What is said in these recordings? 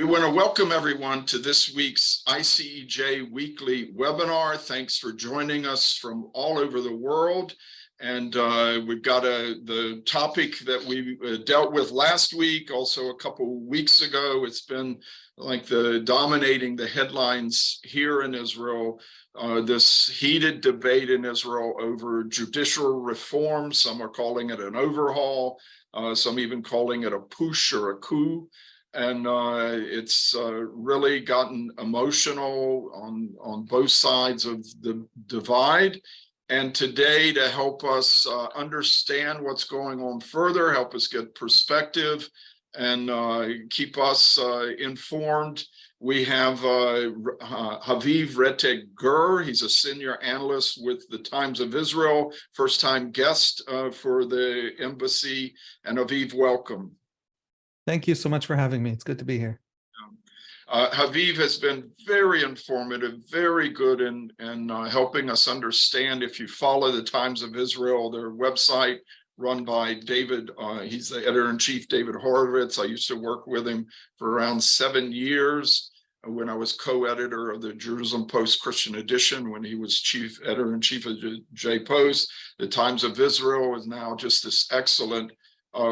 want to welcome everyone to this week's ICEJ weekly webinar. Thanks for joining us from all over the world. And we've got the topic that we dealt with last week, also a couple weeks ago. It's been like dominating the headlines here in Israel, this heated debate in Israel over judicial reform. Some are calling it an overhaul, some even calling it a push or a coup. And it's really gotten emotional on both sides of the divide. And today, to help us understand what's going on further, help us get perspective, and keep us informed, we have Haviv Reteg Gur. He's a senior analyst with the Times of Israel, first-time guest for the embassy. And Haviv, welcome. Thank you so much for having me. It's good to be here. Haviv has been very informative, very good in helping us understand. If you follow the Times of Israel, their website run by David, he's the editor-in-chief, David Horowitz. I used to work with him for around 7 years when I was co-editor of the Jerusalem Post Christian Edition, when he was chief editor-in-chief of J-Post. The Times of Israel is now just this excellent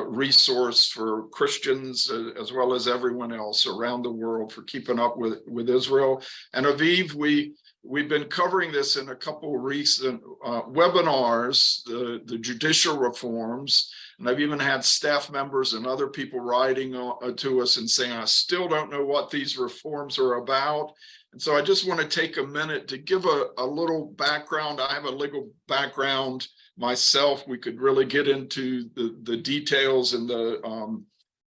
resource for Christians as well as everyone else around the world for keeping up with Israel. And Aviv, we've been covering this in a couple of recent webinars, the judicial reforms, and I've even had staff members and other people writing to us and saying, I still don't know what these reforms are about. And so I just want to take a minute to give a little background. I have a legal background myself. We could really get into the details and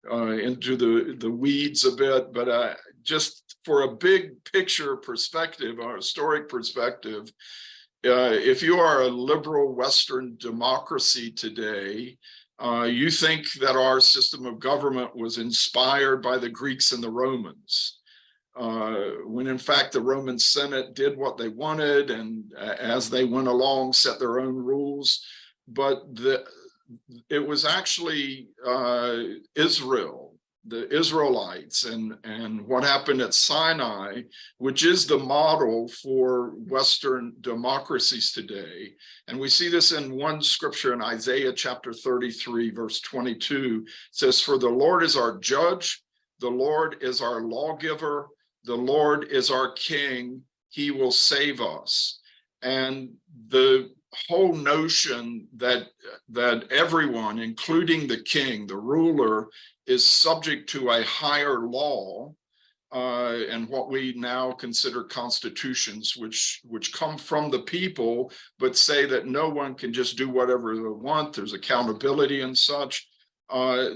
into the weeds a bit, but just for a big picture perspective, a historic perspective, if you are a liberal Western democracy today, you think that our system of government was inspired by the Greeks and the Romans. When in fact the Roman Senate did what they wanted, and as they went along set their own rules. But it was actually Israel, the Israelites, and what happened at Sinai, which is the model for Western democracies today. And we see this in one scripture in Isaiah chapter 33, verse 22. It says, "For the Lord is our judge, the Lord is our lawgiver, the Lord is our king, he will save us." And the whole notion that everyone, including the king, the ruler, is subject to a higher law, and what we now consider constitutions, which come from the people, but say that no one can just do whatever they want. There's accountability and such.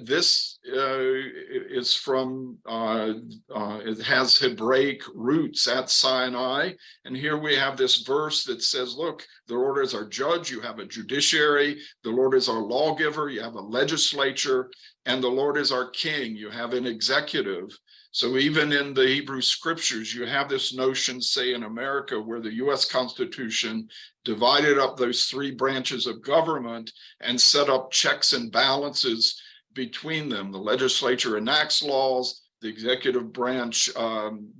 This is from, it has Hebraic roots at Sinai. And here we have this verse that says, look, the Lord is our judge, you have a judiciary, the Lord is our lawgiver, you have a legislature, and the Lord is our king, you have an executive. So even in the Hebrew scriptures, you have this notion, say in America, where the US Constitution divided up those three branches of government and set up checks and balances between them. The legislature enacts laws, the executive branch,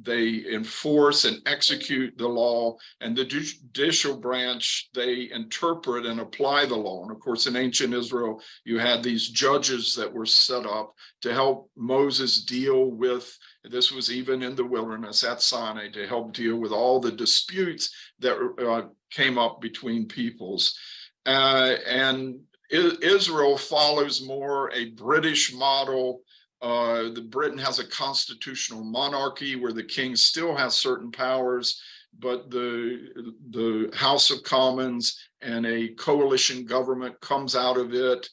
they enforce and execute the law, and the judicial branch, they interpret and apply the law. And of course, in ancient Israel, you had these judges that were set up to help Moses deal with, this was even in the wilderness at Sinai, to help deal with all the disputes that came up between peoples. And Israel follows more a British model. Britain has a constitutional monarchy where the king still has certain powers, but the House of Commons and a coalition government comes out of it.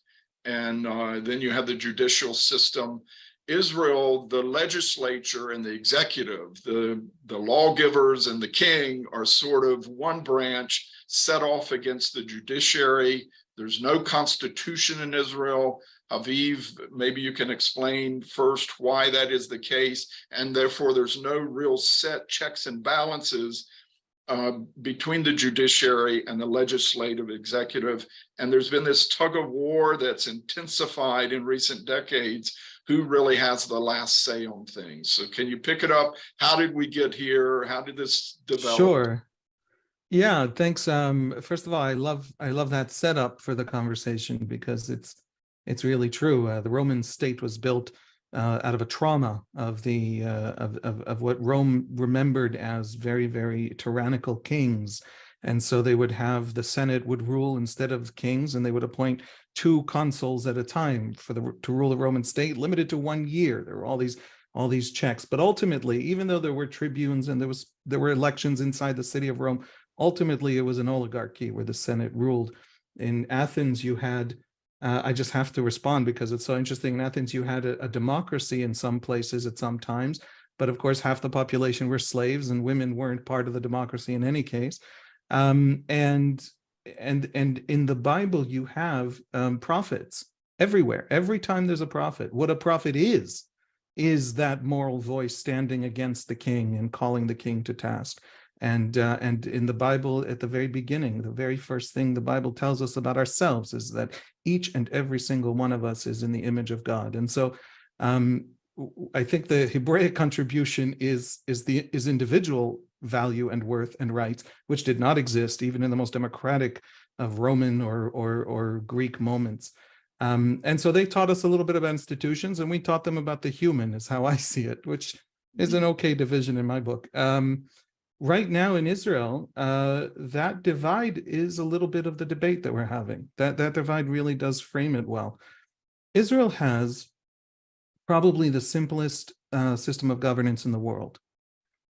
And then you have the judicial system. Israel, the legislature and the executive, the lawgivers and the king are sort of one branch set off against the judiciary. There's no constitution in Israel. Haviv, maybe you can explain first why that is the case, and therefore there's no real set checks and balances between the judiciary and the legislative executive. And there's been this tug of war that's intensified in recent decades who really has the last say on things. So can you pick it up? How did we get here? How did this develop? Sure. Yeah, thanks. First of all, I love that setup for the conversation because it's really true. The Roman state was built out of a trauma of the of what Rome remembered as very, very tyrannical kings. And so they would have the Senate would rule instead of kings, and they would appoint two consuls at a time to rule the Roman state, limited to 1 year. There were all these checks, but ultimately, even though there were tribunes and there were elections inside the city of Rome, ultimately it was an oligarchy where the Senate ruled. In Athens, you had I just have to respond because it's so interesting. In Athens, you had a democracy in some places at some times, but of course, half the population were slaves, and women weren't part of the democracy in any case. And in the Bible, you have prophets everywhere. Every time there's a prophet, what a prophet is that moral voice standing against the king and calling the king to task. And in the Bible, at the very beginning, the very first thing the Bible tells us about ourselves is that each and every single one of us is in the image of God. And so I think the Hebraic contribution is individual value and worth and rights, which did not exist even in the most democratic of Roman or Greek moments. And so they taught us a little bit about institutions, and we taught them about the human, is how I see it, which is an okay division in my book. Right now in Israel, that divide is a little bit of the debate that we're having. That divide really does frame it well. Israel has probably the simplest system of governance in the world.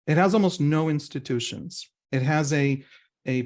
It has almost no institutions. It has a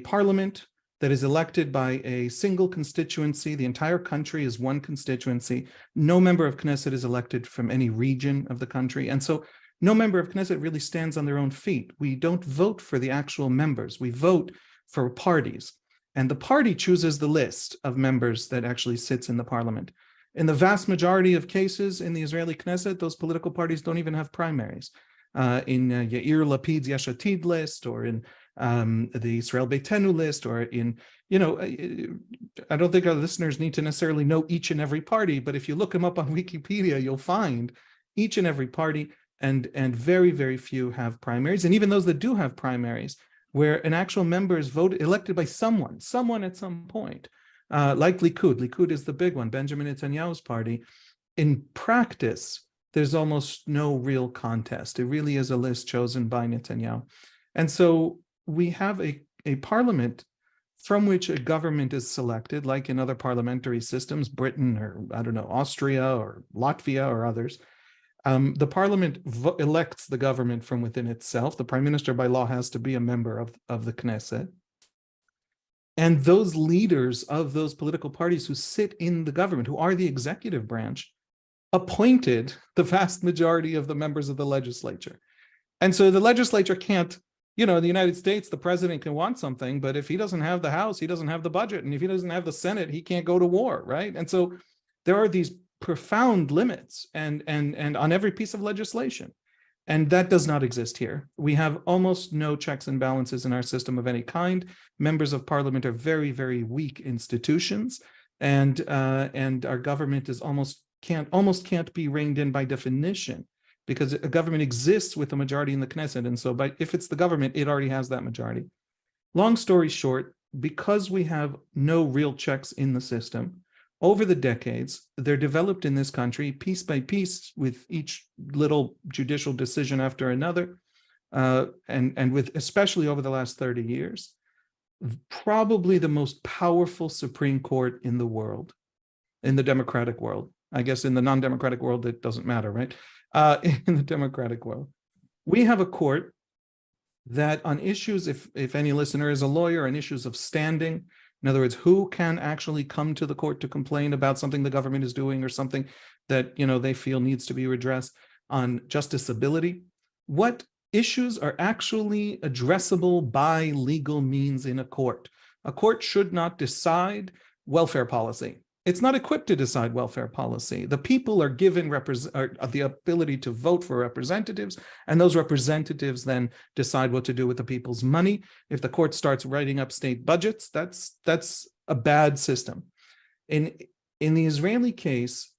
parliament that is elected by a single constituency. The entire country is one constituency. No member of Knesset is elected from any region of the country. And so no member of Knesset really stands on their own feet. We don't vote for the actual members. We vote for parties. And the party chooses the list of members that actually sits in the parliament. In the vast majority of cases in the Israeli Knesset, those political parties don't even have primaries. In Yair Lapid's Yesh Atid list, or in the Israel Beitenu list, or in, I don't think our listeners need to necessarily know each and every party, but if you look them up on Wikipedia, you'll find each and every party, and very, very few have primaries. And even those that do have primaries, where an actual member is elected by someone at some point, like Likud. Likud is the big one, Benjamin Netanyahu's party. In practice, there's almost no real contest. It really is a list chosen by Netanyahu. And so we have a parliament from which a government is selected, like in other parliamentary systems, Britain, or I don't know, Austria or Latvia or others. The parliament elects the government from within itself. The prime minister by law has to be a member of the Knesset. And those leaders of those political parties who sit in the government, who are the executive branch, appointed the vast majority of the members of the legislature. And so the legislature can't, in the United States, the president can want something, but if he doesn't have the House, he doesn't have the budget. And if he doesn't have the Senate, he can't go to war, right? And so there are these profound limits and on every piece of legislation. And that does not exist here. We have almost no checks and balances in our system of any kind. Members of parliament are very, very weak institutions, and our government is almost can't be reined in by definition, because a government exists with a majority in the Knesset. And so if it's the government, it already has that majority. Long story short, because we have no real checks in the system, over the decades, they're developed in this country piece by piece, with each little judicial decision after another, and with, especially over the last 30 years, probably the most powerful Supreme Court in the world, in the democratic world. I guess in the non-democratic world, it doesn't matter, right? In the democratic world, we have a court that on issues, if any listener is a lawyer, on issues of standing, in other words, who can actually come to the court to complain about something the government is doing or something that they feel needs to be redressed, on justiciability, what issues are actually addressable by legal means in a court? A court should not decide welfare policy. It's not equipped to decide welfare policy. The people are given the ability to vote for representatives, and those representatives then decide what to do with the people's money. If the court starts writing up state budgets, that's a bad system. In the Israeli case,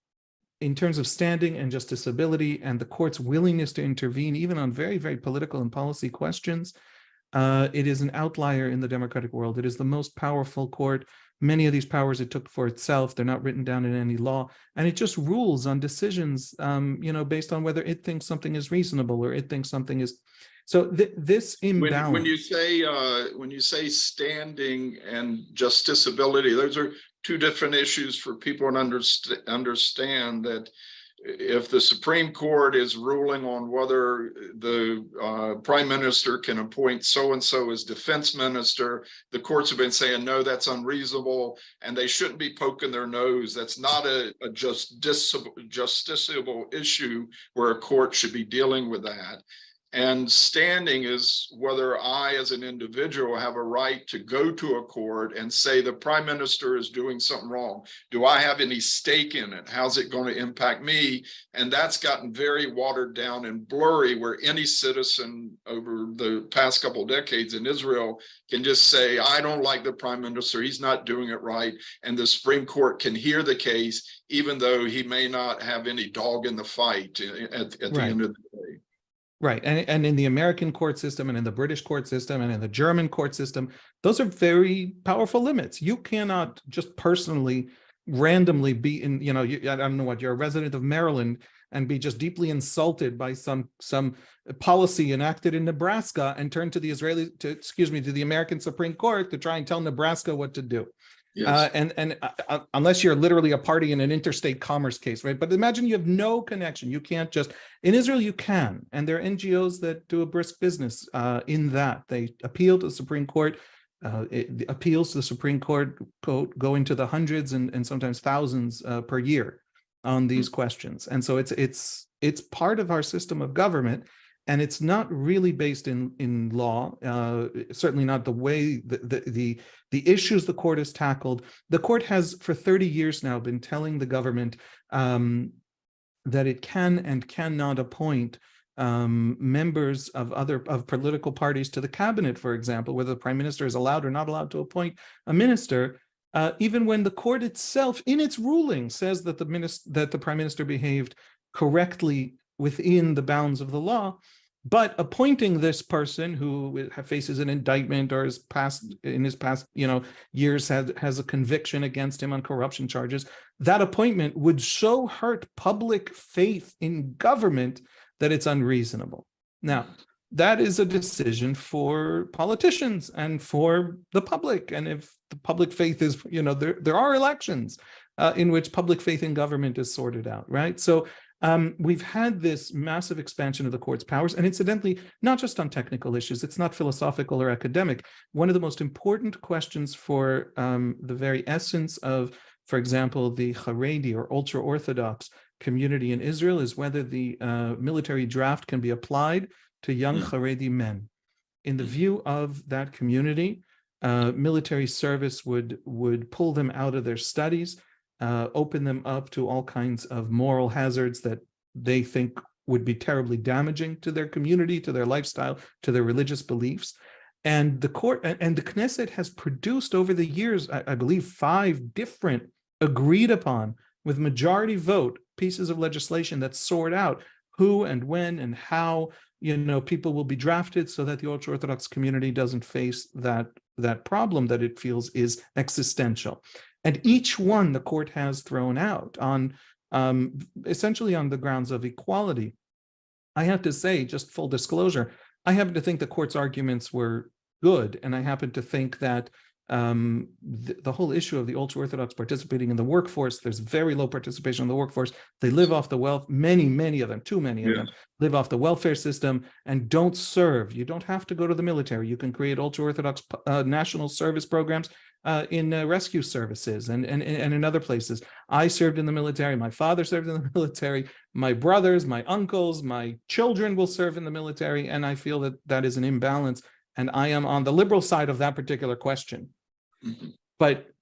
in terms of standing and justiciability and the court's willingness to intervene, even on very, very political and policy questions, it is an outlier in the democratic world. It is the most powerful court. Many of these powers it took for itself. They're not written down in any law, and it just rules on decisions, based on whether it thinks something is reasonable or it thinks something is. So this imbalance. When you say standing and justiciability, those are two different issues for people to understand that if the Supreme Court is ruling on whether the prime minister can appoint so-and-so as defense minister, the courts have been saying, no, that's unreasonable, and they shouldn't be poking their nose. That's not a justiciable issue where a court should be dealing with that. And standing is whether I, as an individual, have a right to go to a court and say the prime minister is doing something wrong. Do I have any stake in it? How's it going to impact me? And that's gotten very watered down and blurry, where any citizen over the past couple of decades in Israel can just say, I don't like the prime minister, he's not doing it right. And the Supreme Court can hear the case, even though he may not have any dog in the fight at the end of the day. Right. And in the American court system and in the British court system and in the German court system, those are very powerful limits. You cannot just personally, randomly be in, I don't know what, you're a resident of Maryland and be just deeply insulted by some policy enacted in Nebraska and turn to the American Supreme Court to try and tell Nebraska what to do. Yes. Unless you're literally a party in an interstate commerce case, right? But imagine you have no connection. You can't just, in Israel, you can. And there are NGOs that do a brisk business in that. They appeal to the Supreme Court. Appeals to the Supreme Court go into the hundreds and sometimes thousands per year on these questions. And so it's part of our system of government. And it's not really based in law, certainly not the way the issues the court has tackled. The court has for 30 years now been telling the government that it can and cannot appoint members of political parties to the cabinet, for example, whether the prime minister is allowed or not allowed to appoint a minister, even when the court itself, in its ruling, says that the prime minister behaved correctly within the bounds of the law. But appointing this person who faces an indictment or in his past years has a conviction against him on corruption charges, that appointment would so hurt public faith in government that it's unreasonable. Now, that is a decision for politicians and for the public. And if the public faith is, there are elections in which public faith in government is sorted out, right? So we've had this massive expansion of the court's powers, and incidentally, not just on technical issues. It's not philosophical or academic. One of the most important questions for the very essence of, for example, the Haredi or ultra-Orthodox community in Israel is whether the military draft can be applied to young Haredi men. In the view of that community, military service would pull them out of their studies, open them up to all kinds of moral hazards that they think would be terribly damaging to their community, to their lifestyle, to their religious beliefs. And the court and the Knesset has produced over the years, I believe, 5 different agreed upon with majority vote pieces of legislation that sort out who and when and how people will be drafted so that the ultra-Orthodox community doesn't face that problem that it feels is existential. And each one the court has thrown out on essentially on the grounds of equality. I have to say, just full disclosure, I happen to think the court's arguments were good, and I happen to think that the whole issue of the ultra-Orthodox participating in the workforce, there's very low participation in the workforce. They live off the wealth, many of them, too many of them, live off the welfare system and don't serve. You don't have to go to the military. You can create ultra-Orthodox national service programs in rescue services and in other places. I served in the military. My father served in the military. My brothers, my uncles, my children will serve in the military. And I feel that is an imbalance. And I am on the liberal side of that particular question. Mm-hmm. But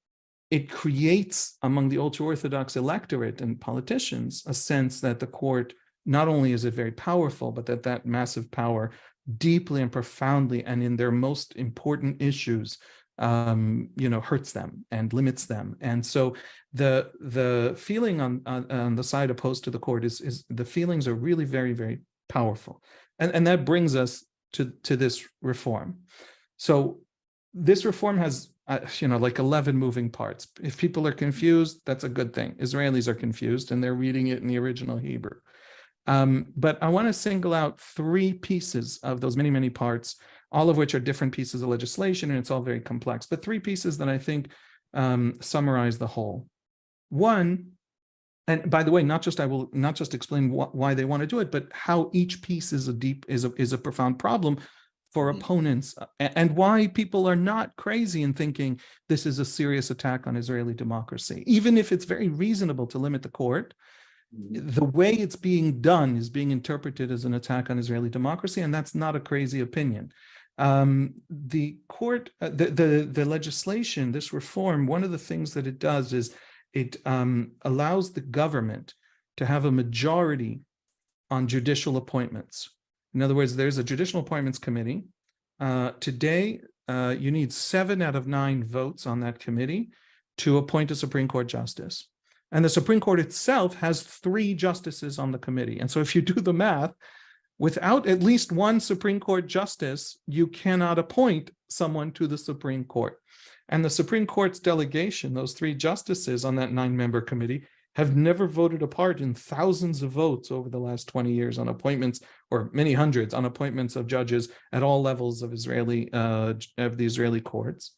it creates among the ultra-Orthodox electorate and politicians a sense that the court, not only is it very powerful, but that massive power deeply and profoundly and in their most important issues hurts them and limits them. And so the feeling on the side opposed to the court is the feelings are really very, very powerful. And that brings us to this reform. So this reform has, like 11 moving parts. If people are confused, that's a good thing. Israelis are confused and they're reading it in the original Hebrew. But I want to single out 3 pieces of those many, many parts, all of which are different pieces of legislation, and it's all very complex, but 3 pieces that I think summarize the whole. One, and by the way, I will not just explain why they want to do it, but how each piece is a profound problem for opponents, and why people are not crazy in thinking this is a serious attack on Israeli democracy. Even if it's very reasonable to limit the court, the way it's being done is being interpreted as an attack on Israeli democracy, and that's not a crazy opinion. The court, the legislation, this reform, one of the things that it does is it allows the government to have a majority on judicial appointments. In other words, there's a judicial appointments committee. Today, you need 7 out of 9 votes on that committee to appoint a Supreme Court justice. And the Supreme Court itself has 3 justices on the committee. And so if you do the math, without at least 1 Supreme Court justice, you cannot appoint someone to the Supreme Court. And the Supreme Court's delegation, those 3 justices on that 9-member committee, have never voted a part in thousands of votes over the last 20 years on appointments, or many hundreds on appointments of judges at all levels of the Israeli courts.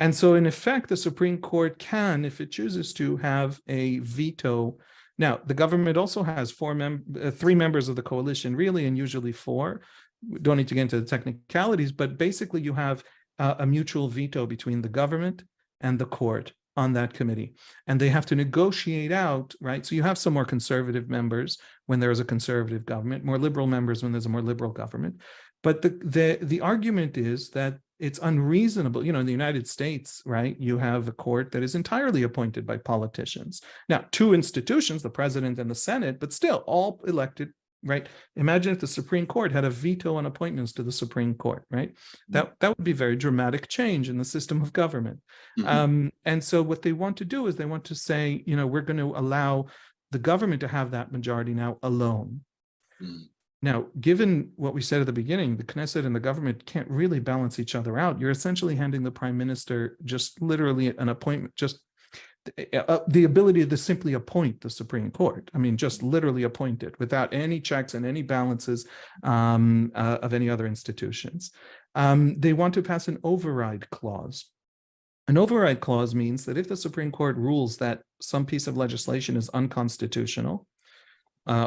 And so in effect, the Supreme Court can, if it chooses to, have a veto. Now, the government also has 3 members of the coalition, really, and usually 4. We don't need to get into the technicalities, but basically you have a mutual veto between the government and the court on that committee. And they have to negotiate out, right? So you have some more conservative members when there is a conservative government, more liberal members when there's a more liberal government. But the argument is that it's unreasonable. In the United States, right, you have a court that is entirely appointed by politicians. Now, 2 institutions, the president and the Senate, but still all elected, right? Imagine if the Supreme Court had a veto on appointments to the Supreme Court, right? That would be a very dramatic change in the system of government. And so what they want to do is they want to say, we're going to allow the government to have that majority now alone. Now, given what we said at the beginning, the Knesset and the government can't really balance each other out. You're essentially handing the prime minister just literally an appointment, just the ability to simply appoint the Supreme Court. I mean, just literally appoint it without any checks and any balances of any other institutions. They want to pass an override clause. An override clause means that if the Supreme Court rules that some piece of legislation is unconstitutional,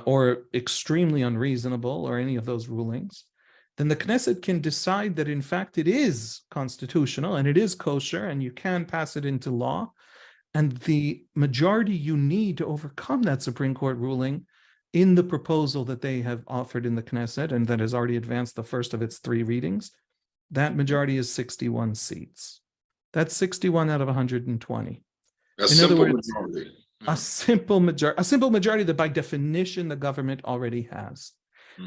or extremely unreasonable, or any of those rulings, then the Knesset can decide that in fact it is constitutional and it is kosher and you can pass it into law. And the majority you need to overcome that Supreme Court ruling in the proposal that they have offered in the Knesset and that has already advanced the first of its 3 readings, that majority is 61 seats. That's 61 out of 120. In other words, majority. A simple majority that by definition the government already has.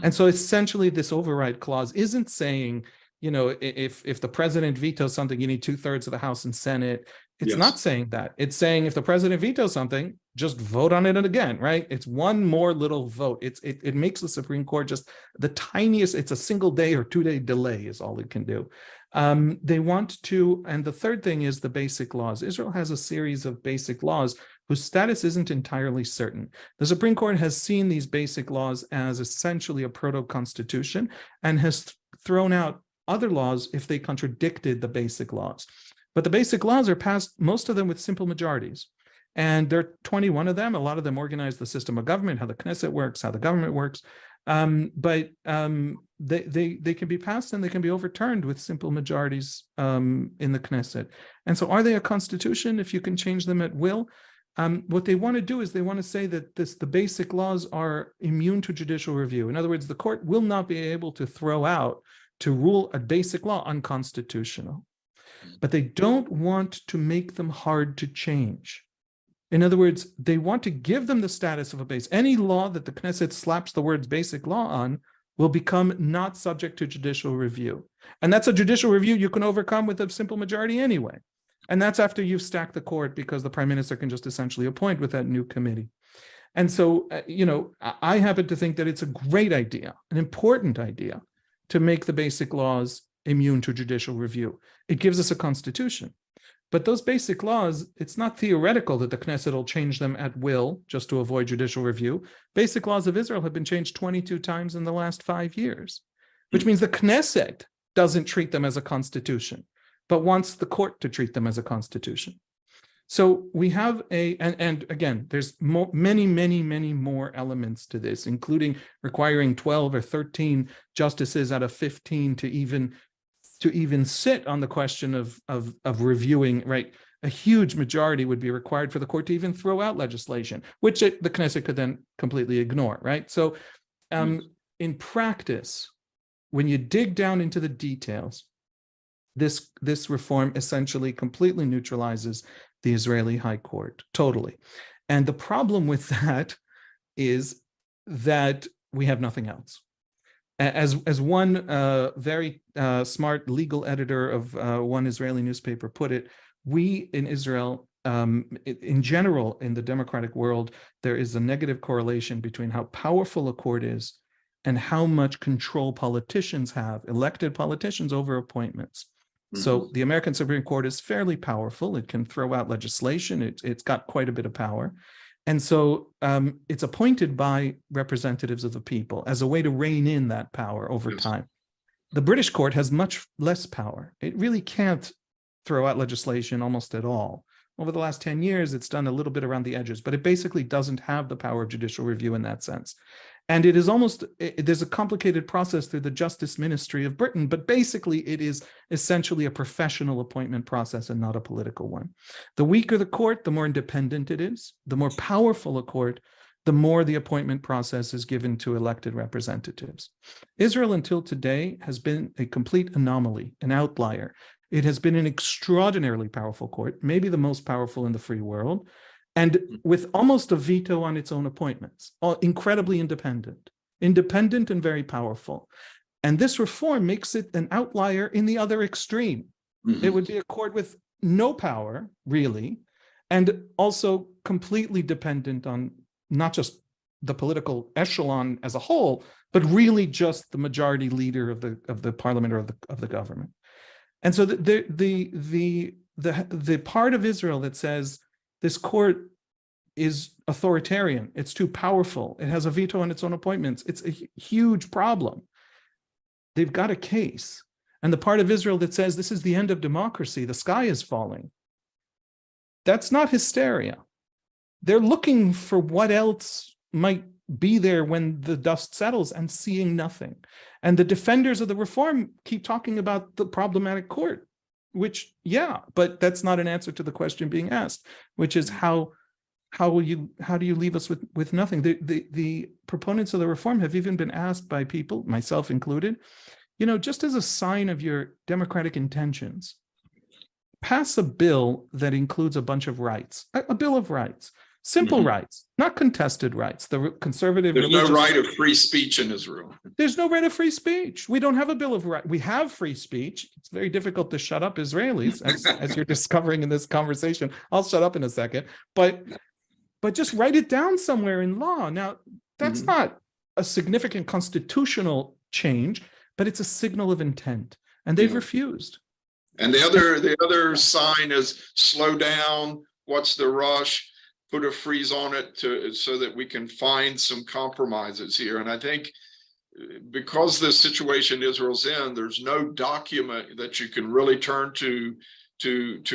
And so essentially this override clause isn't saying, if the president vetoes something, you need 2/3 of the House and Senate. It's not saying that. It's saying if the president vetoes something, just vote on it again, right? It's one more little vote. It makes the Supreme Court just the tiniest, it's a single day or 2-day delay is all it can do. They want to, and the third thing is the basic laws. Israel has a series of basic laws whose status isn't entirely certain. The Supreme Court has seen these basic laws as essentially a proto-constitution and has thrown out other laws if they contradicted the basic laws. But the basic laws are passed, most of them with simple majorities. And there are 21 of them. A lot of them organize the system of government, how the Knesset works, how the government works. But they can be passed and they can be overturned with simple majorities in the Knesset. And so are they a constitution if you can change them at will? What they want to do is they want to say that the basic laws are immune to judicial review. In other words, the court will not be able to to rule a basic law unconstitutional. But they don't want to make them hard to change. In other words, they want to give them the status of a base. Any law that the Knesset slaps the words basic law on will become not subject to judicial review. And that's a judicial review you can overcome with a simple majority anyway. And that's after you've stacked the court, because the prime minister can just essentially appoint with that new committee. And so, I happen to think that it's a great idea, an important idea, to make the basic laws immune to judicial review. It gives us a constitution. But those basic laws, it's not theoretical that the Knesset will change them at will just to avoid judicial review. Basic laws of Israel have been changed 22 times in the last 5 years, which means the Knesset doesn't treat them as a constitution, but wants the court to treat them as a constitution. So we have and again, there's many more elements to this, including requiring 12 or 13 justices out of 15 to even sit on the question of reviewing, right? A huge majority would be required for the court to even throw out legislation, which the Knesset could then completely ignore, right? So in practice, when you dig down into the details, this reform essentially completely neutralizes the Israeli High Court, totally. And the problem with that is that we have nothing else. As one very smart legal editor of one Israeli newspaper put it, we in Israel, in general, in the democratic world, there is a negative correlation between how powerful a court is and how much control politicians have, elected politicians, over appointments. So the American Supreme Court is fairly powerful. It can throw out legislation. It's got quite a bit of power. And so it's appointed by representatives of the people as a way to rein in that power over time. The British court has much less power. It really can't throw out legislation almost at all. Over the last 10 years, it's done a little bit around the edges, but it basically doesn't have the power of judicial review in that sense. And it is there's a complicated process through the Justice Ministry of Britain, but basically it is essentially a professional appointment process and not a political one. The weaker the court, the more independent it is. The more powerful a court, the more the appointment process is given to elected representatives. Israel until today has been a complete anomaly, an outlier. It has been an extraordinarily powerful court, maybe the most powerful in the free world, and with almost a veto on its own appointments, incredibly independent and very powerful. And this reform makes it an outlier in the other extreme. It would be a court with no power, really, and also completely dependent on not just the political echelon as a whole, but really just the majority leader of the parliament or of the government. And so the part of Israel that says this court is authoritarian, it's too powerful, it has a veto on its own appointments, it's a huge problem. They've got a case. And the part of Israel that says this is the end of democracy, the sky is falling, that's not hysteria. They're looking for what else might be there when the dust settles and seeing nothing. And the defenders of the reform keep talking about the problematic court, which, yeah, but that's not an answer to the question being asked, which is how do you leave us with nothing? The proponents of the reform have even been asked by people, myself included, just as a sign of your democratic intentions, pass a bill that includes a bunch of rights, a bill of rights. Simple rights, not contested rights. The conservative. There's no right of free speech in Israel. There's no right of free speech. We don't have a bill of rights. We have free speech. It's very difficult to shut up Israelis, as you're discovering in this conversation. I'll shut up in a second. But just write it down somewhere in law. Now, that's not a significant constitutional change, but it's a signal of intent. And they've refused. And the other sign is slow down. What's the rush? Put a freeze on it so that we can find some compromises here. And I think because the situation Israel's in, there's no document that you can really turn to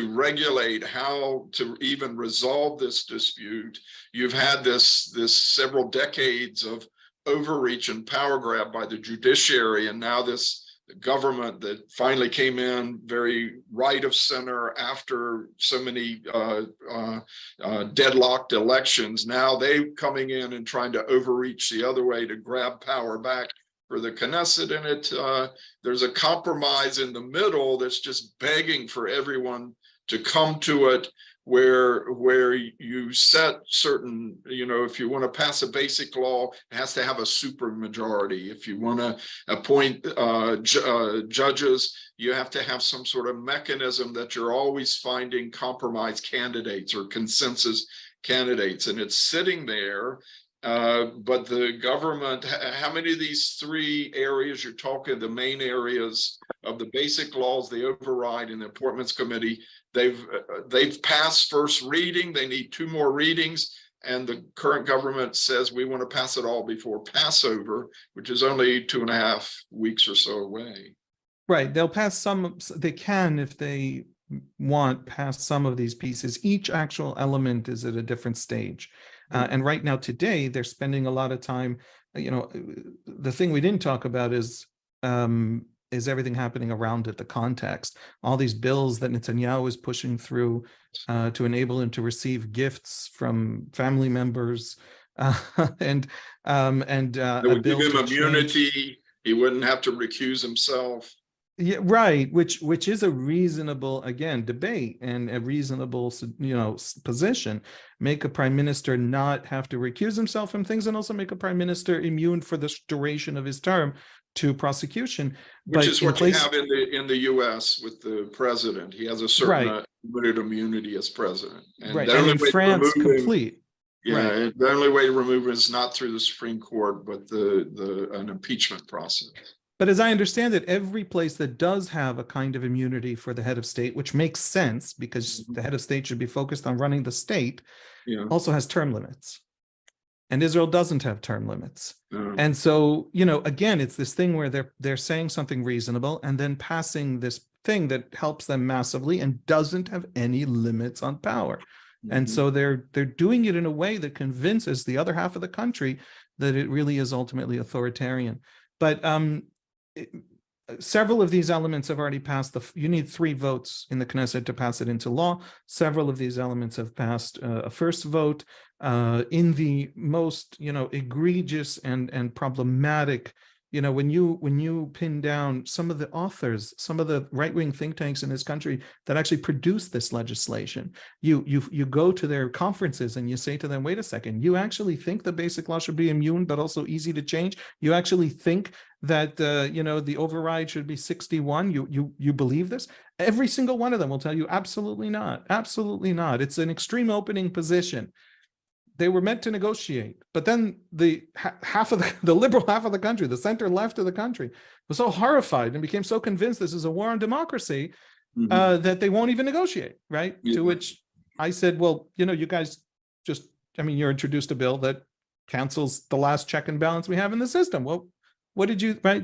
regulate how to even resolve this dispute. You've had this several decades of overreach and power grab by the judiciary, and now this government that finally came in very right of center after so many deadlocked elections. Now they're coming in and trying to overreach the other way to grab power back for the Knesset. And there's a compromise in the middle that's just begging for everyone to come to it where you set certain, if you want to pass a basic law, it has to have a super majority. If you want to appoint judges, you have to have some sort of mechanism that you're always finding compromise candidates or consensus candidates, and it's sitting there. But the government, how many of these three areas you're talking, the main areas of the basic laws, the override, and the appointments committee, they've passed first reading. They need 2 more readings, and the current government says we want to pass it all before Passover, which is only 2.5 weeks or so away. Right. They'll pass some, they can, if they want, pass some of these pieces. Each actual element is at a different stage. And right now, today, they're spending a lot of time, the thing we didn't talk about is everything happening around it, the context, all these bills that Netanyahu is pushing through to enable him to receive gifts from family members, and It would give him immunity. He wouldn't have to recuse himself. Yeah, right. Which is a reasonable, again, debate and a reasonable, position. Make a prime minister not have to recuse himself from things, and also make a prime minister immune for the duration of his term to prosecution. Which is what you have in the U.S. with the president. He has a certain limited immunity as president. And right. And in France, complete. Yeah, the only way to remove him is not through the Supreme Court, but an impeachment process. But as I understand it, every place that does have a kind of immunity for the head of state, which makes sense because the head of state should be focused on running the state, also has term limits. And Israel doesn't have term limits. And so, again, it's this thing where they're saying something reasonable and then passing this thing that helps them massively and doesn't have any limits on power. And so they're doing it in a way that convinces the other half of the country that it really is ultimately authoritarian. But several of these elements have already passed. You need 3 votes in the Knesset to pass it into law. Several of these elements have passed a first vote. In the most, egregious and problematic, when you pin down some of the authors, some of the right-wing think tanks in this country that actually produce this legislation, you go to their conferences and you say to them, wait a second, you actually think the basic law should be immune but also easy to change? You actually think that the override should be 61? You believe this? Every single one of them will tell you absolutely not, absolutely not. It's an extreme opening position. They were meant to negotiate, but then the liberal half of the country, the center left of the country, was so horrified and became so convinced this is a war on democracy that they won't even negotiate, right? To which I said, well, you guys you're introduced a bill that cancels the last check and balance we have in the system. Well, what did you, right?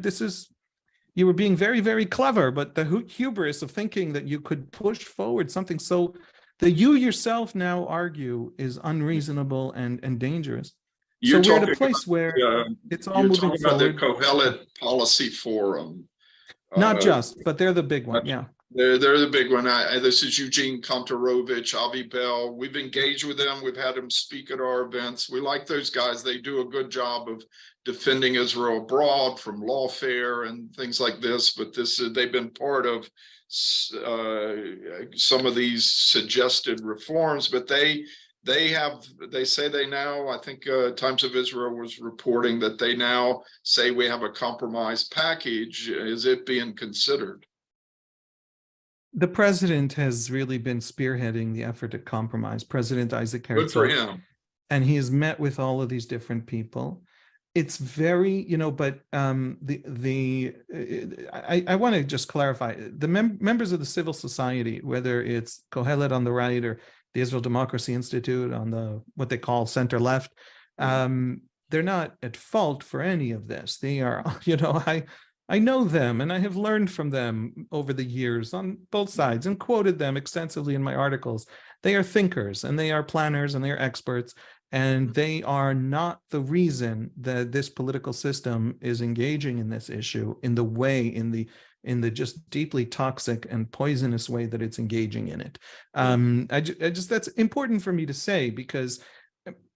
You were being very, very clever, but the hubris of thinking that you could push forward something so that you yourself now argue is unreasonable and dangerous. So we're at a place where it's all moving forward. You're talking about the Kohelet Policy Forum. Not just, but they're the big one, yeah. They're the big one. This is Eugene Kontorovich, Avi Bell. We've engaged with them. We've had them speak at our events. We like those guys. They do a good job of defending Israel abroad from lawfare and things like this. But they've been part of some of these suggested reforms, but they say they now, I think Times of Israel was reporting that they now say we have a compromise package. Is it being considered? The president has really been spearheading the effort at compromise, President Isaac Herzog. Good for him. And he has met with all of these different people. It's very, but I want to just clarify, the members of the civil society, whether it's Kohelet on the right or the Israel Democracy Institute on the what they call center left, they're not at fault for any of this. They are, I know them and I have learned from them over the years on both sides and quoted them extensively in my articles. They are thinkers and they are planners and they are experts. And they are not the reason that this political system is engaging in this issue in the way, in the just deeply toxic and poisonous way that it's engaging in it. I just that's important for me to say, because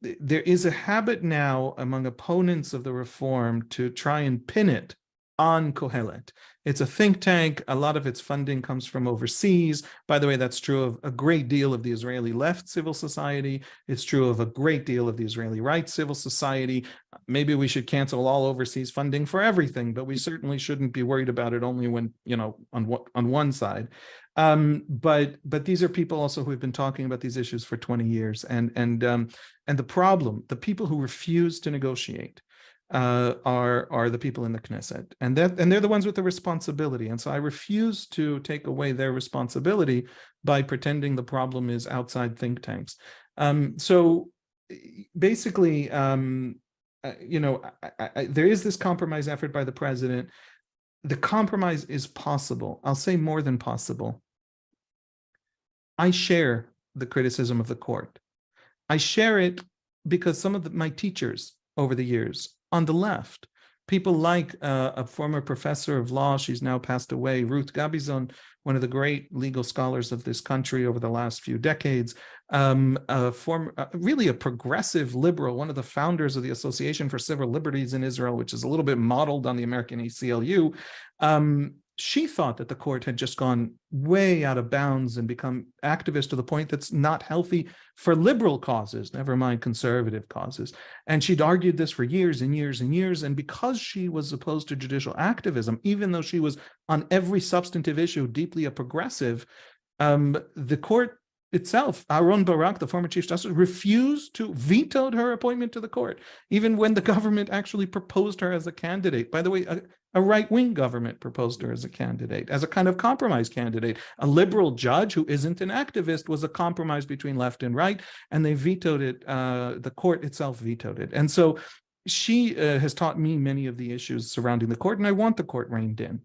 there is a habit now among opponents of the reform to try and pin it on Kohelet. It's a think tank. A lot of its funding comes from overseas. By the way, that's true of a great deal of the Israeli left civil society. It's true of a great deal of the Israeli right civil society. Maybe we should cancel all overseas funding for everything, but we certainly shouldn't be worried about it only when, on one side. But these are people also who have been talking about these issues for 20 years. And the problem, the people who refuse to negotiate, are the people in the Knesset, and they're the ones with the responsibility. And so I refuse to take away their responsibility by pretending the problem is outside think tanks. So basically, there is this compromise effort by the president. The compromise is possible. I'll say more than possible. I share the criticism of the court. I share it because some of my teachers over the years on the left, people like a former professor of law, she's now passed away, Ruth Gabizon, one of the great legal scholars of this country over the last few decades, really a progressive liberal, one of the founders of the Association for Civil Liberties in Israel, which is a little bit modeled on the American ACLU. She thought that the court had just gone way out of bounds and become activist to the point that's not healthy for liberal causes, never mind conservative causes. And she'd argued this for years and years and years. And because she was opposed to judicial activism, even though she was on every substantive issue deeply a progressive, the court itself, Aaron Barak, the former Chief Justice, vetoed her appointment to the court, even when the government actually proposed her as a candidate. By the way, a right-wing government proposed her as a candidate, as a kind of compromise candidate. A liberal judge who isn't an activist was a compromise between left and right, and they vetoed it. The court itself vetoed it. And so she has taught me many of the issues surrounding the court, and I want the court reined in.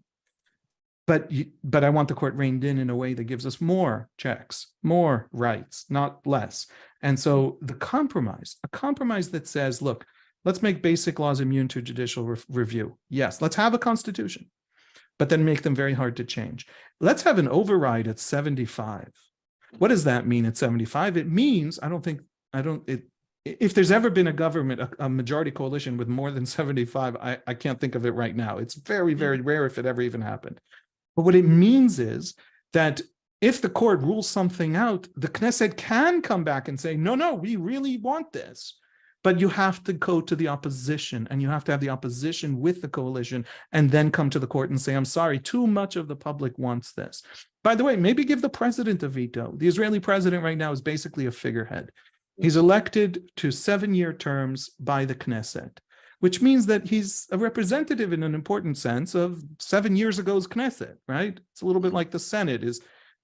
But I want the court reined in a way that gives us more checks, more rights, not less. And so a compromise that says, look, let's make basic laws immune to judicial review. Yes, let's have a constitution, but then make them very hard to change. Let's have an override at 75. What does that mean at 75? It means, if there's ever been a government, a majority coalition with more than 75, I can't think of it right now. It's very, very rare if it ever even happened. But what it means is that if the court rules something out, the Knesset can come back and say, no, we really want this. But you have to go to the opposition, and you have to have the opposition with the coalition, and then come to the court and say, I'm sorry, too much of the public wants this. By the way, maybe give the president a veto. The Israeli president right now is basically a figurehead. He's elected to 7-year terms by the Knesset, which means that he's a representative in an important sense of 7 years ago's Knesset, right? It's a little bit like the Senate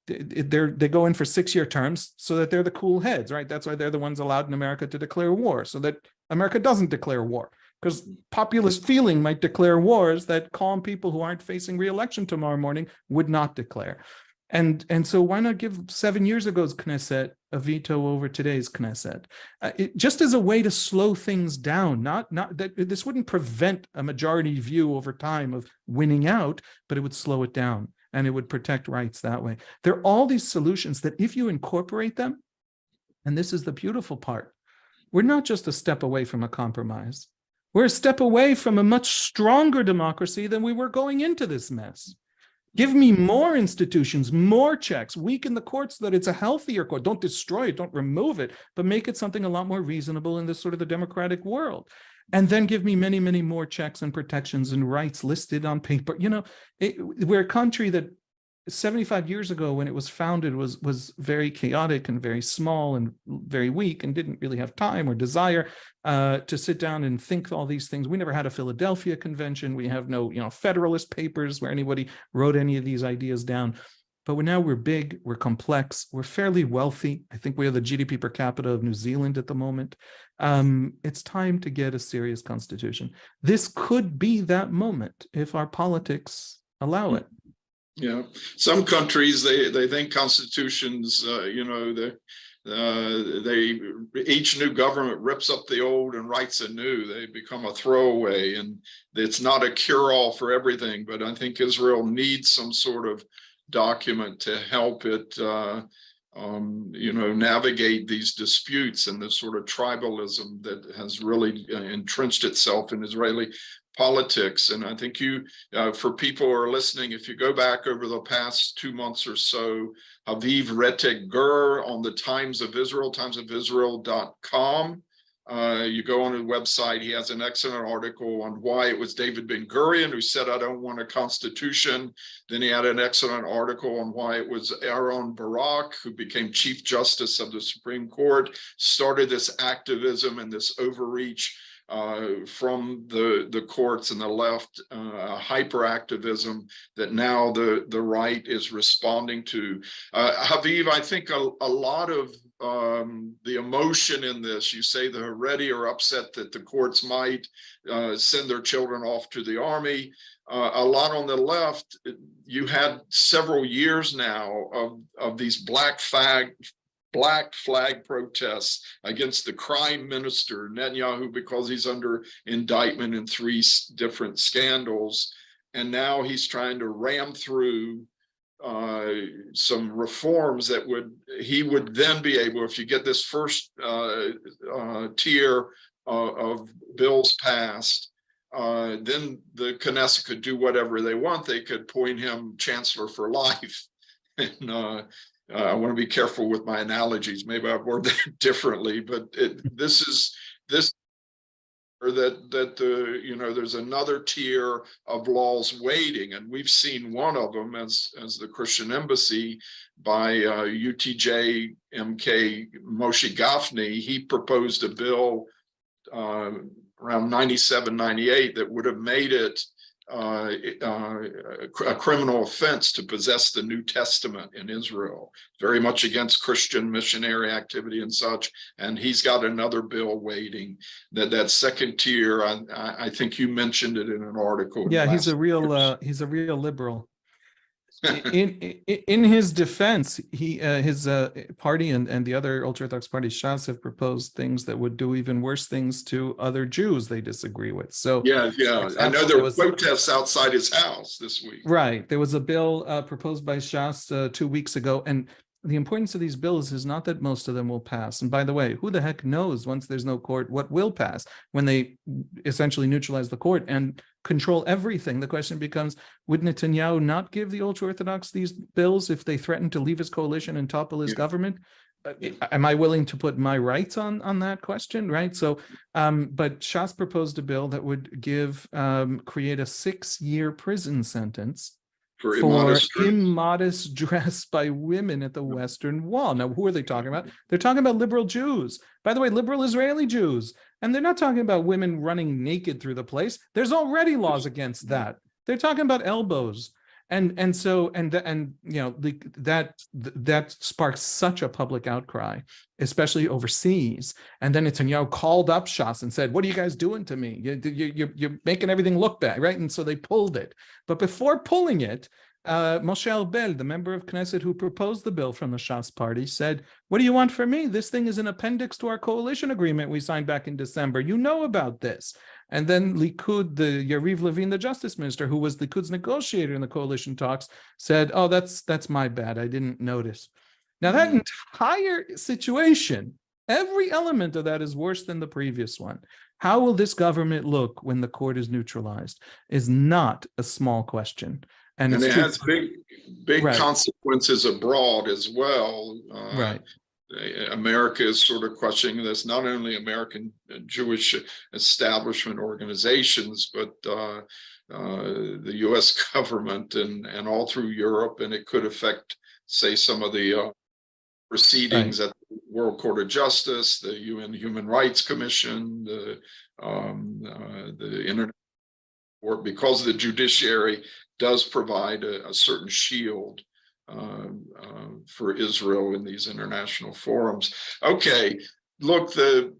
they go in for 6-year terms so that they're the cool heads, right? That's why they're the ones allowed in America to declare war, so that America doesn't declare war, because populist feeling might declare wars that calm people who aren't facing re-election tomorrow morning would not declare. And so why not give 7 years ago's Knesset a veto over today's Knesset? Just as a way to slow things down, not that this wouldn't prevent a majority view over time of winning out, but it would slow it down, and it would protect rights that way. There are all these solutions that if you incorporate them, and this is the beautiful part, we're not just a step away from a compromise. We're a step away from a much stronger democracy than we were going into this mess. Give me more institutions, more checks, weaken the court so that it's a healthier court. Don't destroy it, don't remove it, but make it something a lot more reasonable in this sort of the democratic world. And then give me many, many more checks and protections and rights listed on paper. We're a country that 75 years ago, when it was founded, was very chaotic and very small and very weak, and didn't really have time or desire to sit down and think all these things. We never had a Philadelphia Convention. We have no, Federalist Papers where anybody wrote any of these ideas down. But we're big, we're complex, we're fairly wealthy. I think we have the GDP per capita of New Zealand at the moment. It's time to get a serious constitution. This could be that moment if our politics allow it. Yeah, some countries they think constitutions, each new government rips up the old and writes anew. They become a throwaway, and it's not a cure-all for everything. But I think Israel needs some sort of document to help it, navigate these disputes and this sort of tribalism that has really entrenched itself in Israeli politics. And I think for people who are listening, if you go back over the past 2 months or so, Aviv Reteg Gur on the Times of Israel, timesofisrael.com. You go on his website, he has an excellent article on why it was David Ben-Gurion who said, I don't want a constitution. Then he had an excellent article on why it was Aaron Barak, who became Chief Justice of the Supreme Court, started this activism and this overreach from the courts and the left, hyperactivism that now the right is responding to. Haviv, I think a lot of the emotion in this, you say the Haredi are upset that the courts might send their children off to the army. A lot on the left, you had several years now of these black flag protests against the crime minister Netanyahu because he's under indictment in 3 different scandals, and now he's trying to ram through some reforms that he would then be able, if you get this first tier of bills passed, then the Knesset could do whatever they want. They could appoint him chancellor for life. And I want to be careful with my analogies. Maybe I've worded that differently, but this there's another tier of laws waiting, and we've seen one of them as the Christian Embassy by UTJ MK Moshe Gafni. He proposed a bill around 97, 98 that would have made it a criminal offense to possess the New Testament in Israel, very much against Christian missionary activity and such. And he's got another bill waiting. That second tier, I think you mentioned it in an article. Yeah, he's a real liberal. In his defense, his party and the other ultra-Orthodox party, Shas, have proposed things that would do even worse things to other Jews they disagree with. So yeah, I know there were protests outside his house this week. Right, there was a bill proposed by Shas 2 weeks ago, and the importance of these bills is not that most of them will pass. And by the way, who the heck knows once there's no court what will pass when they essentially neutralize the court and control everything? The question becomes, would Netanyahu not give the ultra-Orthodox these bills if they threaten to leave his coalition and topple his government? Am I willing to put my rights on that question, right? So, but Shas proposed a bill that would create a 6-year prison sentence for immodest dress by women at the Western Wall. Now, who are they talking about? They're talking about liberal Jews. By the way, liberal Israeli Jews. And they're not talking about women running naked through the place. There's already laws against that. They're talking about elbows. And that sparks such a public outcry, especially overseas. And then Netanyahu called up Shas and said, "What are you guys doing to me? You're making everything look bad," right? And so they pulled it. But before pulling it, Moshe Arbel, the member of Knesset who proposed the bill from the Shas party, said, "What do you want from me? This thing is an appendix to our coalition agreement we signed back in December. You know about this." And then Likud, the Yariv Levin, the justice minister, who was Likud's negotiator in the coalition talks, said, "Oh, that's my bad. I didn't notice." Now, that entire situation, every element of that is worse than the previous one. How will this government look when the court is neutralized is not a small question. And it has big consequences abroad as well. Right. America is sort of questioning this, not only American Jewish establishment organizations, but the US government and all through Europe, and it could affect, say, some of the proceedings at the World Court of Justice, the UN Human Rights Commission, the International Court, because the judiciary does provide a certain shield for Israel in these international forums. Okay, look, the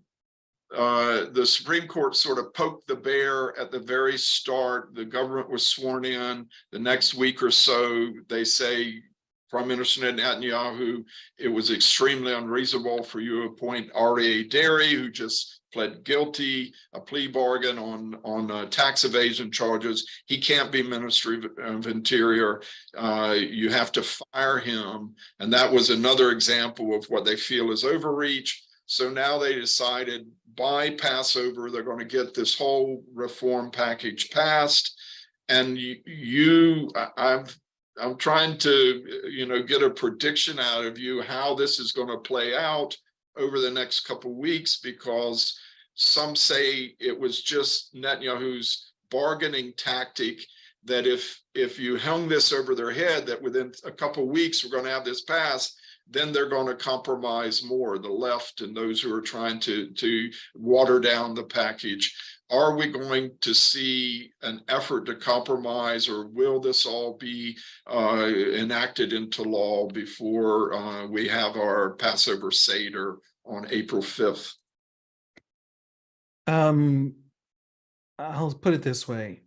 Supreme Court sort of poked the bear at the very start. The government was sworn in. The next week or so, they say, Prime Minister Netanyahu, it was extremely unreasonable for you to appoint Aryeh Deri, who just pled guilty, a plea bargain on tax evasion charges. He can't be Ministry of Interior. You have to fire him. And that was another example of what they feel is overreach. So now they decided by Passover, they're going to get this whole reform package passed. And I'm trying to, get a prediction out of you how this is going to play out over the next couple of weeks, because some say it was just Netanyahu's bargaining tactic, that if you hung this over their head, that within a couple of weeks we're going to have this passed, then they're going to compromise more, the left and those who are trying to water down the package. Are we going to see an effort to compromise, or will this all be enacted into law before we have our Passover Seder on April 5th? I'll put it this way.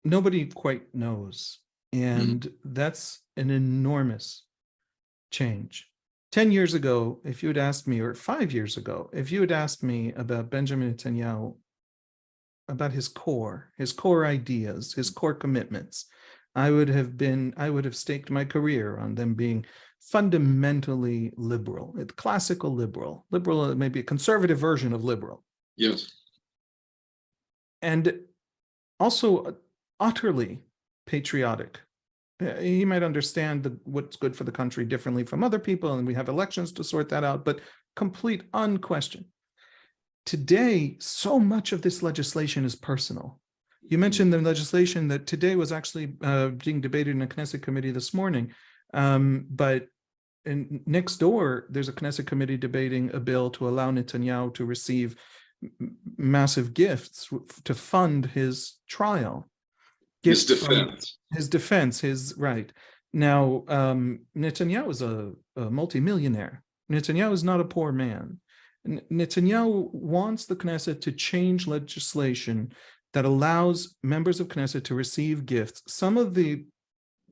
Nobody quite knows. And that's an enormous change. 10 years ago, if you had asked me, or 5 years ago, if you had asked me about Benjamin Netanyahu, about his core ideas, his core commitments, I would have staked my career on them being fundamentally liberal, classical liberal, maybe a conservative version of liberal. Yes. And also utterly patriotic. He might understand what's good for the country differently from other people, and we have elections to sort that out, but complete unquestioned. Today, so much of this legislation is personal. You mentioned the legislation that today was actually being debated in a Knesset committee this morning, but next door, there's a Knesset committee debating a bill to allow Netanyahu to receive massive gifts to fund his trial. His defense. Right. Now, Netanyahu is a multimillionaire. Netanyahu is not a poor man. Netanyahu wants the Knesset to change legislation that allows members of Knesset to receive gifts. Some of the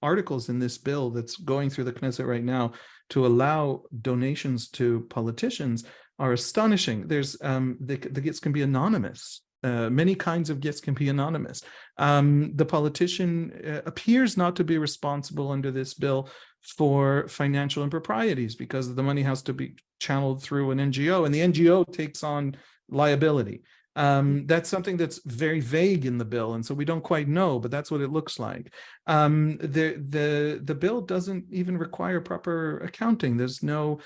articles in this bill that's going through the Knesset right now to allow donations to politicians are astonishing. There's the gifts can be anonymous. Many kinds of gifts can be anonymous. The politician appears not to be responsible under this bill for financial improprieties, because the money has to be channeled through an NGO, and the NGO takes on liability. That's something that's very vague in the bill, and so we don't quite know, but that's what it looks like. The bill doesn't even require proper accounting. There's no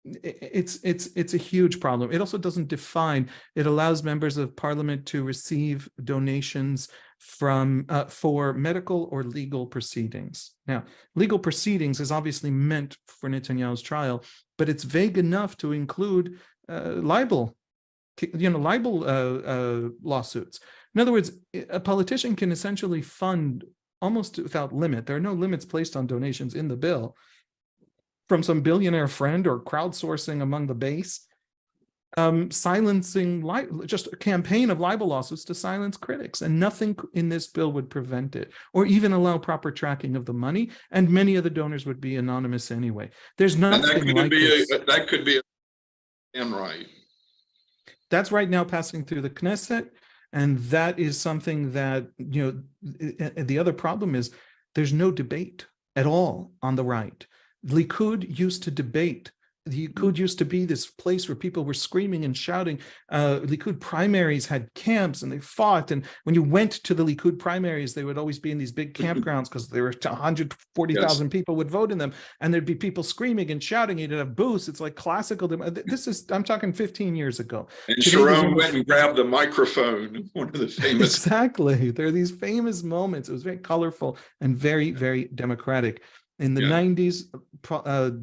it's a huge problem. It also doesn't define. It allows members of parliament to receive donations from for medical or legal proceedings. Now, legal proceedings is obviously meant for Netanyahu's trial, but it's vague enough to include libel lawsuits. In other words, a politician can essentially fund almost without limit. There are no limits placed on donations in the bill, from some billionaire friend or crowdsourcing among the base, silencing, just a campaign of libel lawsuits to silence critics, and nothing in this bill would prevent it, or even allow proper tracking of the money, and many of the donors would be anonymous anyway. There's nothing like this. That could be right. That's right now passing through the Knesset, and that is something that, the other problem is there's no debate at all on the right. Likud used to debate. The Likud used to be this place where people were screaming and shouting. Likud primaries had camps and they fought. And when you went to the Likud primaries, they would always be in these big campgrounds because there were 140,000 people would vote in them. And there'd be people screaming and shouting. You'd have booths. It's like classical. I'm talking 15 years ago. And Sharon went and grabbed the microphone. One of the famous. Exactly. There are these famous moments. It was very colorful and very, very democratic. In the 90s,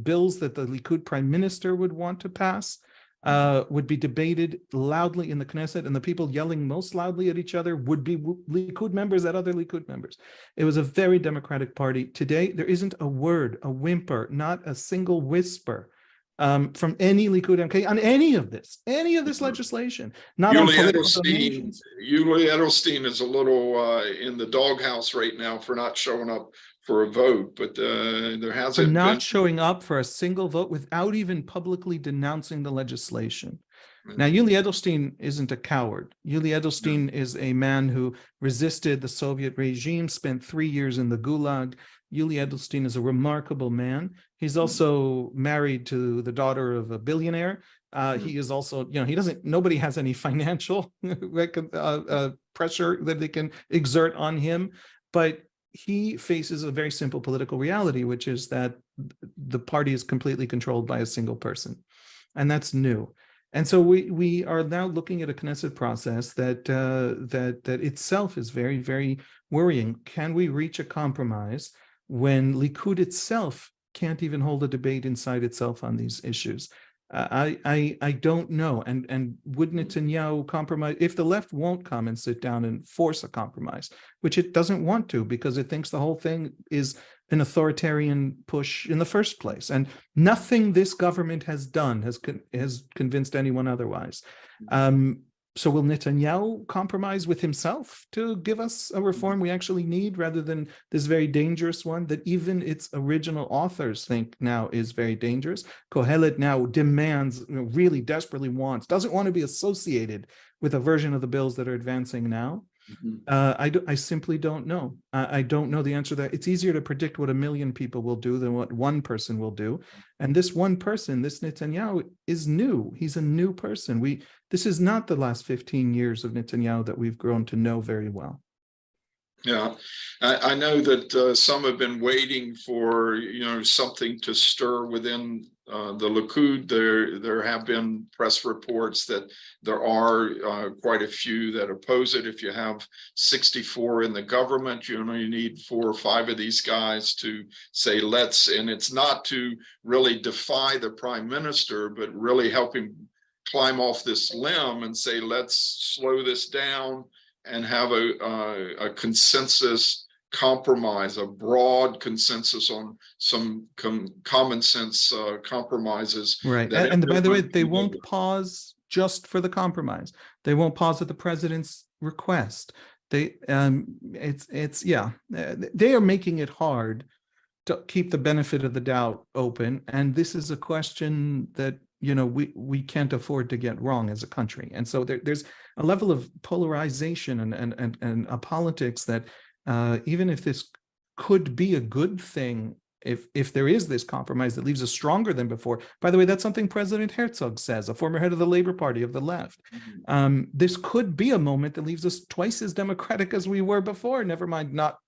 bills that the Likud prime minister would want to pass would be debated loudly in the Knesset, and the people yelling most loudly at each other would be Likud members at other Likud members. It was a very democratic party. Today, there isn't a word, a whimper, not a single whisper from any Likud MK on any of this legislation. Not on political donations. Yuli Edelstein is a little in the doghouse right now for not showing up for a vote, but there hasn't been. Not showing up for a single vote without even publicly denouncing the legislation. Now, Yuli Edelstein isn't a coward. Yuli Edelstein is a man who resisted the Soviet regime, spent 3 years in the Gulag. Yuli Edelstein is a remarkable man. He's also married to the daughter of a billionaire. He is also, he doesn't, nobody has any financial pressure that they can exert on him, but he faces a very simple political reality, which is that the party is completely controlled by a single person. And that's new. And so we are now looking at a Knesset process that itself is very, very worrying. Can we reach a compromise when Likud itself can't even hold a debate inside itself on these issues? I don't know. And would Netanyahu compromise if the left won't come and sit down and force a compromise, which it doesn't want to because it thinks the whole thing is an authoritarian push in the first place, and nothing this government has done has convinced anyone otherwise. So will Netanyahu compromise with himself to give us a reform we actually need, rather than this very dangerous one that even its original authors think now is very dangerous? Kohelet now demands, really desperately wants, doesn't want to be associated with a version of the bills that are advancing now. I simply don't know. I don't know the answer to that. It's easier to predict what 1 million people will do than what one person will do. And this one person, this Netanyahu, is new. He's a new person. This is not the last 15 years of Netanyahu that we've grown to know very well. Yeah, I know that some have been waiting for, something to stir within the Likud. There have been press reports that there are quite a few that oppose it. If you have 64 in the government, you only need 4 or 5 of these guys to say let's, and it's not to really defy the prime minister, but really help him climb off this limb and say, let's slow this down and have a consensus compromise, a broad consensus on some common sense compromises. Right. And by the way, they won't pause just for the compromise. They won't pause at the president's request. They they are making it hard to keep the benefit of the doubt open. And this is a question that we can't afford to get wrong as a country. And so there's a level of polarization and a politics that even if this could be a good thing, if there is this compromise that leaves us stronger than before. By the way, that's something President Herzog says, a former head of the Labor Party of the left. This could be a moment that leaves us twice as democratic as we were before. Never mind, not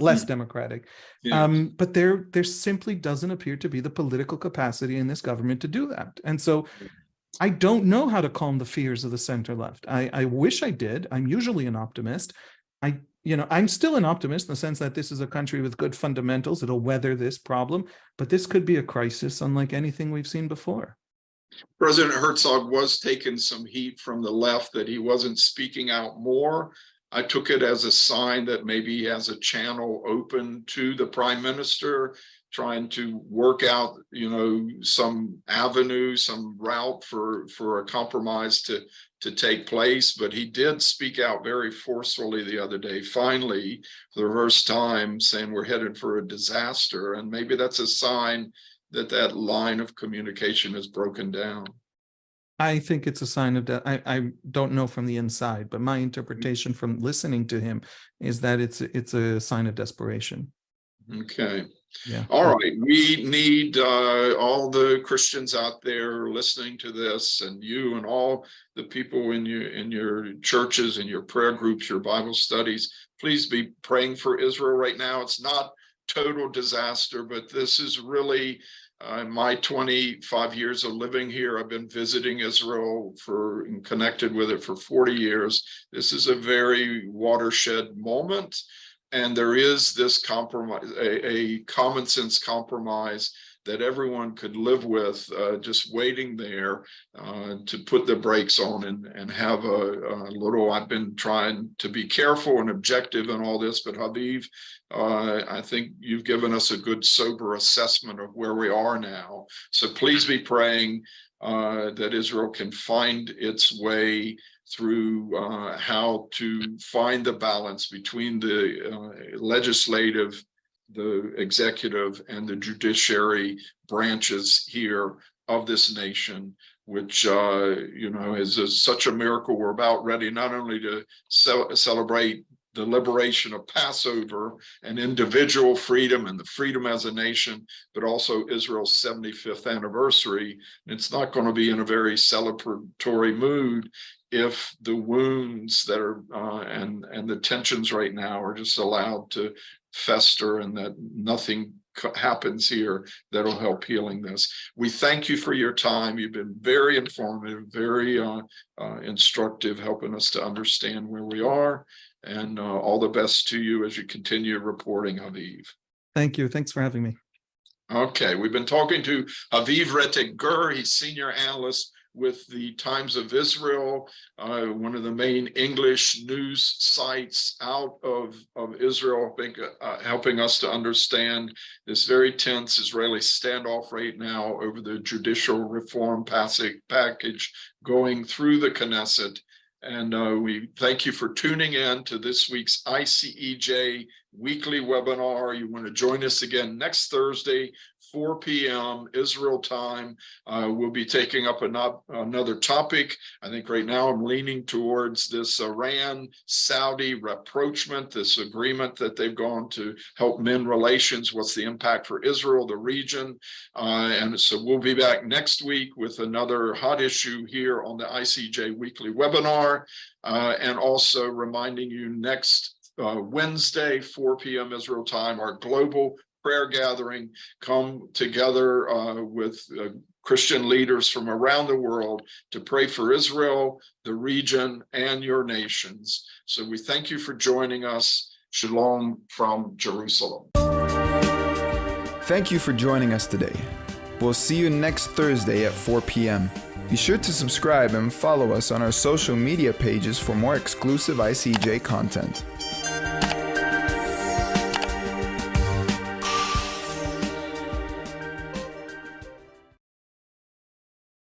less democratic. Yes. But there simply doesn't appear to be the political capacity in this government to do that. And so I don't know how to calm the fears of the center left. I wish I did. I'm usually an optimist. I'm still an optimist in the sense that this is a country with good fundamentals. It'll weather this problem, but this could be a crisis unlike anything we've seen before. President Herzog was taking some heat from the left that he wasn't speaking out more. I took it as a sign that maybe he has a channel open to the prime minister, trying to work out, some avenue, some route for a compromise to take place. But he did speak out very forcefully the other day, finally, for the first time, saying we're headed for a disaster. And maybe that's a sign that line of communication is broken down. I think it's a sign of that. I don't know from the inside, but my interpretation from listening to him is that it's a sign of desperation. Okay. Yeah. All right. We need all the Christians out there listening to this, and you and all the people in your churches and your prayer groups, your Bible studies. Please be praying for Israel right now. It's not total disaster, but this is really my 25 years of living here. I've been visiting Israel and connected with it for 40 years. This is a very watershed moment. And there is this compromise, a common sense compromise that everyone could live with, just waiting there to put the brakes on and have a little. I've been trying to be careful and objective in all this, but Haviv, I think you've given us a good sober assessment of where we are now. So please be praying that Israel can find its way through how to find the balance between the legislative, the executive, and the judiciary branches here of this nation, which is such a miracle. We're about ready not only to celebrate the liberation of Passover and individual freedom and the freedom as a nation, but also Israel's 75th anniversary. It's not going to be in a very celebratory mood if the wounds that are and the tensions right now are just allowed to fester, and that nothing happens here that'll help healing this. We thank you for your time. You've been very informative, very instructive, helping us to understand where we are. And all the best to you as you continue reporting, Aviv. Thank you. Thanks for having me. Okay, we've been talking to Aviv Retek-Gur. He's senior analyst with the Times of Israel, one of the main English news sites out of Israel, helping us to understand this very tense Israeli standoff right now over the judicial reform package going through the Knesset. And we thank you for tuning in to this week's ICEJ weekly webinar. You want to join us again next Thursday, 4 p.m. Israel time. We'll be taking up another topic. I think right now I'm leaning towards this Iran-Saudi rapprochement, this agreement that they've gone to help mend relations. What's the impact for Israel, the region? And so we'll be back next week with another hot issue here on the ICJ weekly webinar. And also reminding you next Wednesday, 4 p.m. Israel time, our global prayer gathering. Come together with Christian leaders from around the world to pray for Israel, the region, and your nations. So we thank you for joining us. Shalom from Jerusalem. Thank you for joining us today. We'll see you next Thursday at 4 p.m. Be sure to subscribe and follow us on our social media pages for more exclusive ICJ content.